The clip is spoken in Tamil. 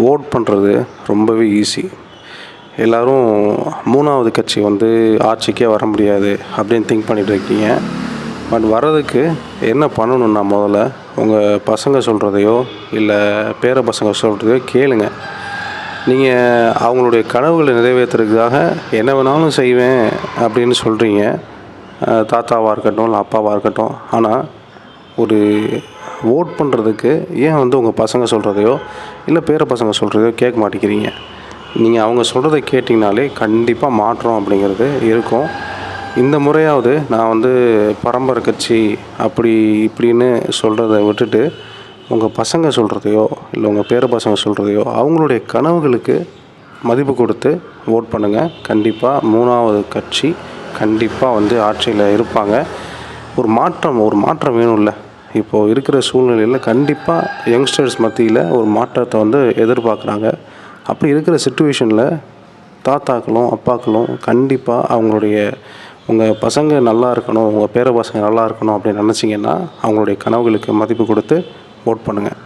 ஓட் பண்ணுறது ரொம்பவே ஈஸி. எல்லோரும் 3வது கட்சி ஆட்சிக்கே வர முடியாது அப்படின்னு திங்க் பண்ணிகிட்டு இருக்கீங்க. பட் வர்றதுக்கு என்ன பண்ணணுன்னா, முதல்ல உங்கள் பசங்க சொல்கிறதையோ இல்லை பேர பசங்க சொல்கிறதையோ கேளுங்க. நீங்கள் அவங்களுடைய கனவுகளை நிறைவேற்றுறதுக்காக என்ன வேணாலும் செய்வேன் அப்படின்னு சொல்கிறீங்க, தாத்தாவாக இருக்கட்டும் இல்லை அப்பாவாக இருக்கட்டும். ஆனால் ஒரு ஓட் பண்ணுறதுக்கு ஏன் உங்கள் பசங்க சொல்கிறதையோ இல்லை பேர பசங்க சொல்கிறதையோ கேட்க மாட்டேங்கிறீங்க? நீங்கள் அவங்க சொல்கிறத கேட்டிங்கனாலே கண்டிப்பாக மாற்றம் அப்படிங்கிறது இருக்கும். இந்த முறையாவது நான் பரம்பரை கட்சி அப்படி இப்படின்னு சொல்கிறத விட்டுட்டு உங்கள் பசங்க சொல்கிறதையோ இல்லை உங்கள் பேர பசங்க சொல்கிறதையோ அவங்களுடைய கனவுகளுக்கு மதிப்பு கொடுத்து ஓட் பண்ணுங்கள். கண்டிப்பாக 3வது கட்சி கண்டிப்பாக ஆட்சியில் இருப்பாங்க. ஒரு மாற்றம் வேணும்ல. இப்போது இருக்கிற சூழ்நிலையில் கண்டிப்பாக யங்ஸ்டர்ஸ் மத்தியில் ஒரு மாற்றத்தை எதிர்பார்க்குறாங்க. அப்படி இருக்கிற சிச்சுவேஷனில் தாத்தாக்களும் அப்பாக்களும் கண்டிப்பாக உங்கள் பசங்க நல்லா இருக்கணும், உங்கள் பேர பசங்க நல்லா இருக்கணும் அப்படின்னு நினச்சிங்கன்னா அவங்களுடைய கனவுகளுக்கு மதிப்பு கொடுத்து ஓட் பண்ணுங்கள்.